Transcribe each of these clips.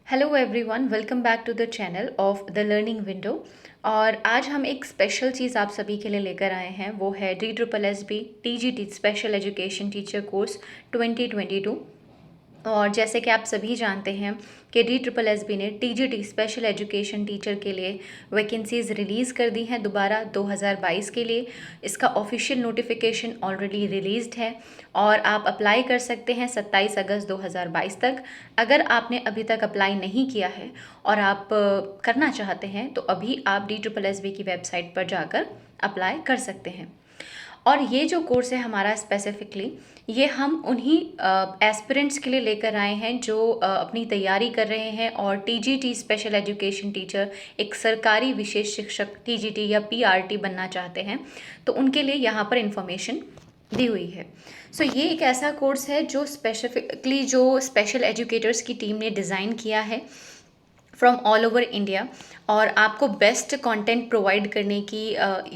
Hello everyone, welcome back to the channel of the learning window. और आज हम एक स्पेशल चीज़ आप सभी के लिए लेकर आए हैं, वो है DSSB TGT special education teacher course 2022। और जैसे कि आप सभी जानते हैं कि DSSB ने TGT स्पेशल एजुकेशन टीचर के लिए वैकेंसीज़ रिलीज़ कर दी हैं दोबारा 2022 के लिए। इसका ऑफिशियल नोटिफिकेशन ऑलरेडी रिलीज़्ड है और आप अप्लाई कर सकते हैं 27 अगस्त 2022 तक। अगर आपने अभी तक अप्लाई नहीं किया है और आप करना चाहते हैं तो अभी आप DSSB की वेबसाइट पर जाकर अप्लाई कर सकते हैं। और ये जो कोर्स है हमारा स्पेसिफिकली, ये हम उन्हीं एस्पिरेंट्स के लिए लेकर आए हैं जो अपनी तैयारी कर रहे हैं और TGT स्पेशल एजुकेशन टीचर, एक सरकारी विशेष शिक्षक TGT या PRT बनना चाहते हैं, तो उनके लिए यहाँ पर इंफॉर्मेशन दी हुई है। सो ये एक ऐसा कोर्स है जो स्पेसिफिकली जो स्पेशल एजुकेटर्स की टीम ने डिज़ाइन किया है फ्रॉम ऑल ओवर इंडिया, और आपको बेस्ट कंटेंट प्रोवाइड करने की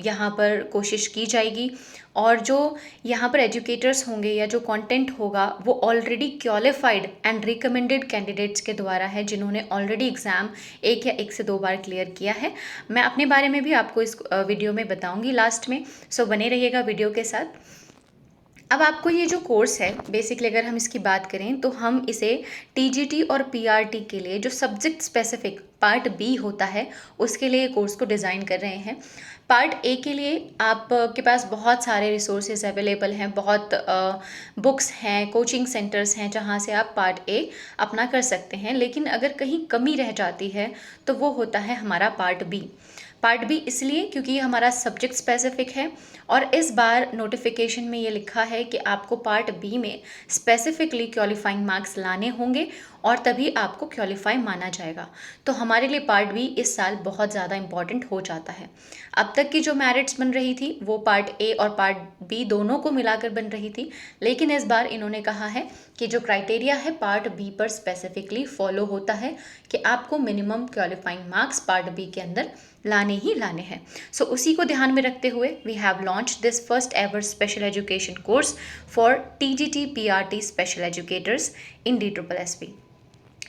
यहाँ पर कोशिश की जाएगी। और जो यहाँ पर एजुकेटर्स होंगे या जो कंटेंट होगा वो already qualified and recommended candidates के द्वारा है, जिन्होंने ऑलरेडी एग्ज़ाम एक या एक से दो बार क्लियर किया है। मैं अपने बारे में भी आपको इस वीडियो में बताऊँगी लास्ट में, सो बने रहिएगा वीडियो के साथ। अब आपको ये जो कोर्स है, बेसिकली अगर हम इसकी बात करें तो हम इसे TGT और PRT के लिए जो सब्जेक्ट स्पेसिफिक पार्ट बी होता है उसके लिए कोर्स को डिज़ाइन कर रहे हैं। पार्ट ए के लिए आपके पास बहुत सारे रिसोर्सेज अवेलेबल हैं, बहुत बुक्स हैं, कोचिंग सेंटर्स हैं जहाँ से आप पार्ट ए अपना कर सकते हैं। लेकिन अगर कहीं कमी रह जाती है तो वो होता है हमारा पार्ट बी। पार्ट बी इसलिए क्योंकि ये हमारा सब्जेक्ट स्पेसिफिक है और इस बार नोटिफिकेशन में ये लिखा है कि आपको पार्ट बी में स्पेसिफिकली क्वालिफाइंग मार्क्स लाने होंगे और तभी आपको क्वालिफाई माना जाएगा। तो हमारे लिए पार्ट बी इस साल बहुत ज़्यादा इंपॉर्टेंट हो जाता है। अब तक की जो मेरिट्स बन रही थी वो पार्ट ए और पार्ट बी दोनों को मिलाकर बन रही थी, लेकिन इस बार इन्होंने कहा है कि जो क्राइटेरिया है पार्ट बी पर स्पेसिफिकली फॉलो होता है कि आपको minimum qualifying marks part B के अंदर लाने ही लाने हैं। सो उसी को ध्यान में रखते हुए we have launch this first ever special education course for TGT PRT special educators in DSSB।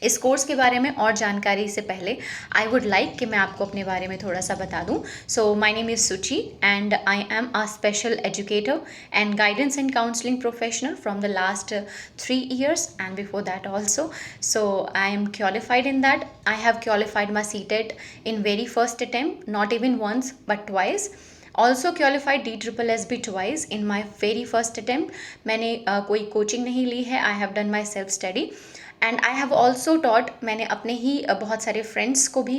इस कोर्स के बारे में और जानकारी से पहले आई वुड लाइक कि मैं आपको अपने बारे में थोड़ा सा बता दूं। सो माय नेम इज़ सुची and I am a special educator and guidance and counselling professional from the last 3 years and before that also. So I am qualified in that. I have qualified my CTET in very first attempt, not even once but twice. Also qualified DSSB twice in my very first attempt. मैंने कोई coaching नहीं ली है, I have done my self study and I have also taught. मैंने अपने ही बहुत सारे friends को भी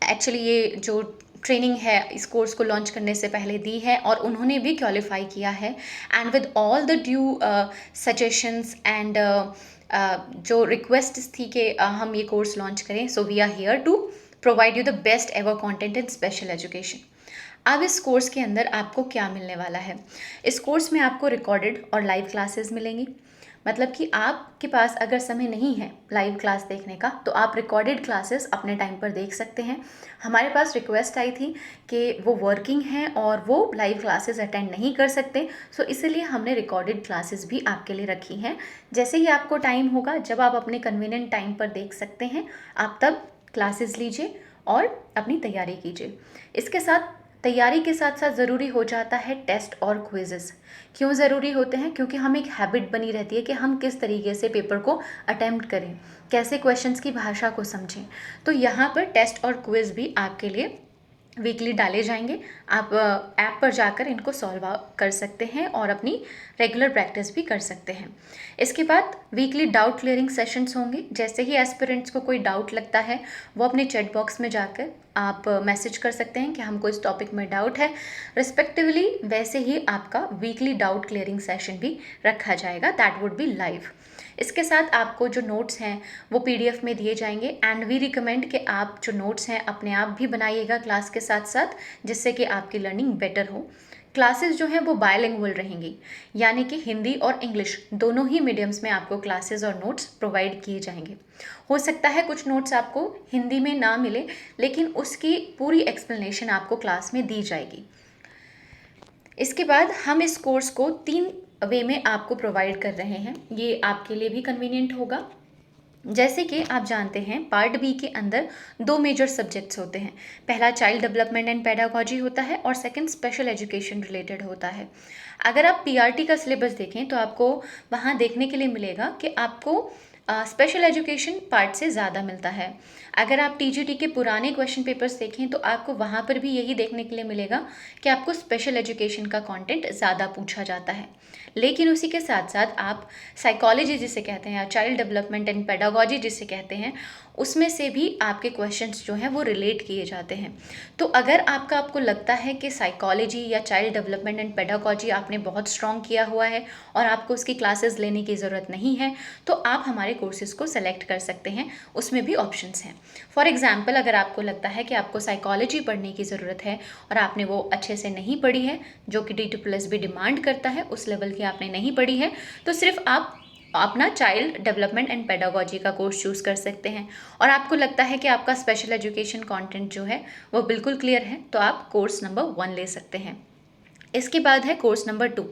एक्चुअली ये जो ट्रेनिंग है इस कोर्स को लॉन्च करने से पहले दी है और उन्होंने भी क्वालिफाई किया है। And with all the due suggestions and जो रिक्वेस्ट थी कि हम ये कोर्स लॉन्च करें, so we are here to provide you the best ever content in special education. अब इस कोर्स के अंदर आपको क्या मिलने वाला है? इस कोर्स में आपको रिकॉर्डेड और लाइव क्लासेस मिलेंगी। मतलब कि आपके पास अगर समय नहीं है लाइव क्लास देखने का तो आप रिकॉर्डेड क्लासेस अपने टाइम पर देख सकते हैं। हमारे पास रिक्वेस्ट आई थी कि वो वर्किंग हैं और वो लाइव क्लासेस अटेंड नहीं कर सकते, सो इसीलिए हमने रिकॉर्डेड क्लासेस भी आपके लिए रखी हैं। जैसे ही आपको टाइम होगा, जब आप अपने कन्वीनियंट टाइम पर देख सकते हैं, आप तब क्लासेस लीजिए और अपनी तैयारी कीजिए। इसके साथ तैयारी के साथ साथ ज़रूरी हो जाता है टेस्ट और क्विज़ेस। क्यों ज़रूरी होते हैं? क्योंकि हम एक हैबिट बनी रहती है कि हम किस तरीके से पेपर को अटेम्प्ट करें, कैसे क्वेश्चंस की भाषा को समझें। तो यहाँ पर टेस्ट और क्विज़ भी आपके लिए वीकली डाले जाएंगे। आप ऐप पर जाकर इनको सॉल्व कर सकते हैं और अपनी रेगुलर प्रैक्टिस भी कर सकते हैं। इसके बाद वीकली डाउट क्लियरिंग सेशंस होंगे। जैसे ही एस्पिरेंट्स को कोई डाउट लगता है वो अपने चैट बॉक्स में जाकर आप मैसेज कर सकते हैं कि हमको इस टॉपिक में डाउट है, रिस्पेक्टिवली वैसे ही आपका वीकली डाउट क्लियरिंग सेशन भी रखा जाएगा, दैट वुड बी लाइव। इसके साथ आपको जो नोट्स हैं वो PDF में दिए जाएंगे एंड वी रिकमेंड कि आप जो नोट्स हैं अपने आप भी बनाइएगा क्लास के साथ साथ, जिससे कि आपकी लर्निंग बेटर हो। क्लासेस जो हैं वो बायलिंगुअल रहेंगी, यानी कि हिंदी और इंग्लिश दोनों ही मीडियम्स में आपको क्लासेस और नोट्स प्रोवाइड किए जाएंगे। हो सकता है कुछ नोट्स आपको हिंदी में ना मिले, लेकिन उसकी पूरी एक्सप्लेनेशन आपको क्लास में दी जाएगी। इसके बाद हम इस कोर्स को 3 वे में आपको प्रोवाइड कर रहे हैं। ये आपके लिए भी कन्वीनियंट होगा जैसे कि आप जानते हैं पार्ट बी के अंदर दो मेजर सब्जेक्ट्स होते हैं। पहला चाइल्ड डेवलपमेंट एंड पेडागोजी होता है और सेकंड स्पेशल एजुकेशन रिलेटेड होता है। अगर आप पीआरटी का सिलेबस देखें तो आपको वहाँ देखने के लिए मिलेगा कि आपको स्पेशल एजुकेशन पार्ट से ज़्यादा मिलता है। अगर आप टीजीटी के पुराने क्वेश्चन पेपर्स देखें तो आपको वहाँ पर भी यही देखने के लिए मिलेगा कि आपको स्पेशल एजुकेशन का कंटेंट ज़्यादा पूछा जाता है। लेकिन उसी के साथ साथ आप साइकोलॉजी जिसे कहते हैं या चाइल्ड डेवलपमेंट एंड पेडागोजी जिसे कहते हैं, उसमें से भी आपके क्वेश्चंस जो हैं वो रिलेट किए जाते हैं। तो अगर आपको लगता है कि साइकोलॉजी या चाइल्ड डेवलपमेंट एंड पेडागोजी आपने बहुत स्ट्रॉन्ग किया हुआ है और आपको उसकी क्लासेस लेने की ज़रूरत नहीं है, तो आप हमारे कोर्सेज़ को सेलेक्ट कर सकते हैं। उसमें भी ऑप्शंस हैं। फॉर एग्जाम्पल, अगर आपको लगता है कि आपको साइकोलॉजी पढ़ने की ज़रूरत है और आपने वो अच्छे से नहीं पढ़ी है, जो कि DSSS भी डिमांड करता है, उस लेवल की आपने नहीं पढ़ी है, तो सिर्फ आप अपना चाइल्ड डेवलपमेंट एंड पेडागोजी का कोर्स चूज़ कर सकते हैं। और आपको लगता है कि आपका स्पेशल एजुकेशन कंटेंट जो है वो बिल्कुल क्लियर है, तो आप कोर्स नंबर 1 ले सकते हैं। इसके बाद है कोर्स नंबर 2।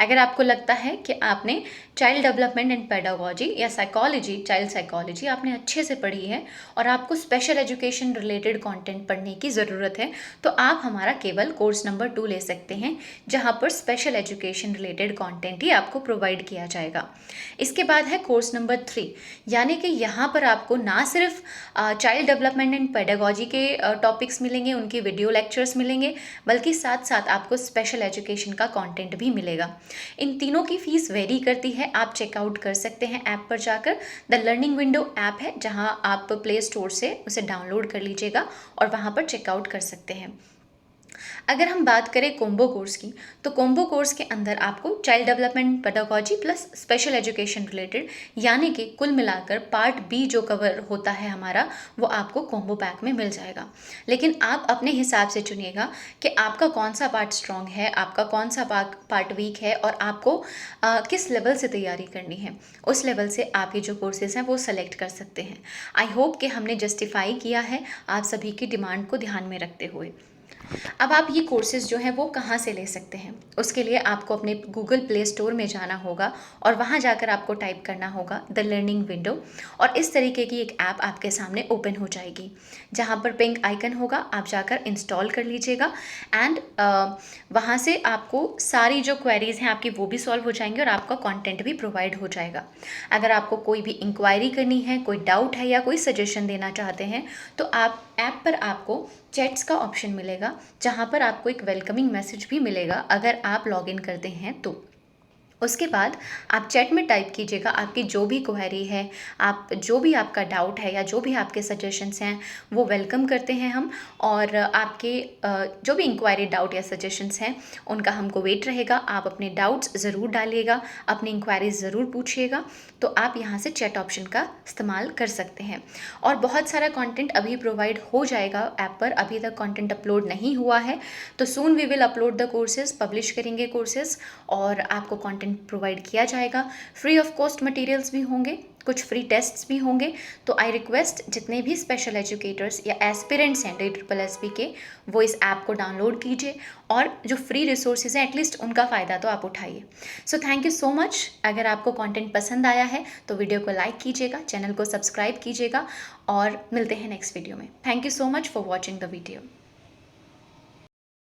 अगर आपको लगता है कि आपने चाइल्ड डेवलपमेंट एंड पेडागोजी या साइकोलॉजी, चाइल्ड साइकोलॉजी आपने अच्छे से पढ़ी है और आपको स्पेशल एजुकेशन रिलेटेड कंटेंट पढ़ने की ज़रूरत है, तो आप हमारा केवल कोर्स नंबर 2 ले सकते हैं, जहां पर स्पेशल एजुकेशन रिलेटेड कंटेंट ही आपको प्रोवाइड किया जाएगा। इसके बाद है कोर्स नंबर 3, यानी कि यहाँ पर आपको ना सिर्फ चाइल्ड डेवलपमेंट एंड पेडागोजी के टॉपिक्स मिलेंगे, उनकी वीडियो लेक्चर्स मिलेंगे, बल्कि साथ साथ आपको स्पेशल एजुकेशन का कंटेंट भी मिलेगा। इन तीनों की फीस वेरी करती है, आप चेकआउट कर सकते हैं ऐप पर जाकर। द लर्निंग विंडो ऐप है, जहां आप प्ले स्टोर से उसे डाउनलोड कर लीजिएगा और वहां पर चेकआउट कर सकते हैं। अगर हम बात करें कोम्बो कोर्स की, तो कोम्बो कोर्स के अंदर आपको child development pedagogy plus special education related, यानी कि कुल मिलाकर पार्ट बी जो कवर होता है हमारा, वो आपको कोम्बो पैक में मिल जाएगा। लेकिन आप अपने हिसाब से चुनिएगा कि आपका कौन सा पार्ट स्ट्रॉन्ग है, आपका कौन सा पार्ट वीक है और आपको किस लेवल से तैयारी करनी है। उस लेवल से आप ये जो कोर्सेज हैं वो सेलेक्ट कर सकते हैं। आई होप कि हमने जस्टिफाई किया है आप सभी की डिमांड को ध्यान में रखते हुए। अब आप ये कोर्सेज़ जो हैं वो कहाँ से ले सकते हैं, उसके लिए आपको अपने गूगल प्ले स्टोर में जाना होगा और वहाँ जाकर आपको टाइप करना होगा द लर्निंग विंडो, और इस तरीके की एक ऐप आपके सामने ओपन हो जाएगी, जहाँ पर पिंक आइकन होगा, आप जाकर इंस्टॉल कर लीजिएगा। एंड वहाँ से आपको सारी जो क्वेरीज़ हैं आपकी वो भी सॉल्व हो जाएंगी और आपका कंटेंट भी प्रोवाइड हो जाएगा। अगर आपको कोई भी इंक्वायरी करनी है, कोई डाउट है या कोई सजेशन देना चाहते हैं, तो आप ऐप पर आपको चैट्स का ऑप्शन मिलेगा, जहाँ पर आपको एक वेलकमिंग मैसेज भी मिलेगा अगर आप लॉगिन करते हैं तो। उसके बाद आप चैट में टाइप कीजिएगा आपकी जो भी क्वेरी है, आप जो भी आपका डाउट है या जो भी आपके सजेशंस हैं वो वेलकम करते हैं हम। और आपके जो भी इंक्वायरी, डाउट या सजेशंस हैं उनका हमको वेट रहेगा। आप अपने डाउट्स ज़रूर डालिएगा, अपनी इंक्वायरीज ज़रूर पूछिएगा। तो आप यहाँ से चैट ऑप्शन का इस्तेमाल कर सकते हैं। और बहुत सारा कंटेंट अभी प्रोवाइड हो जाएगा ऐप पर, अभी तक कंटेंट अपलोड नहीं हुआ है, तो soon we will upload the courses, publish करेंगे कोर्सेज और आपको कंटेंट प्रोवाइड किया जाएगा। फ्री ऑफ कॉस्ट मटेरियल्स भी होंगे, कुछ फ्री टेस्ट्स भी होंगे। तो आई रिक्वेस्ट जितने भी स्पेशल एजुकेटर्स या एस्पिरेंट्स हैं DSSS के, वो इस ऐप को डाउनलोड कीजिए और जो फ्री रिसोर्सेज हैं एटलीस्ट उनका फ़ायदा तो आप उठाइए। So thank you so much. अगर आपको कंटेंट पसंद आया है तो वीडियो को लाइक कीजिएगा, चैनल को सब्सक्राइब कीजिएगा और मिलते हैं नेक्स्ट वीडियो में। Thank you so much for watching the video.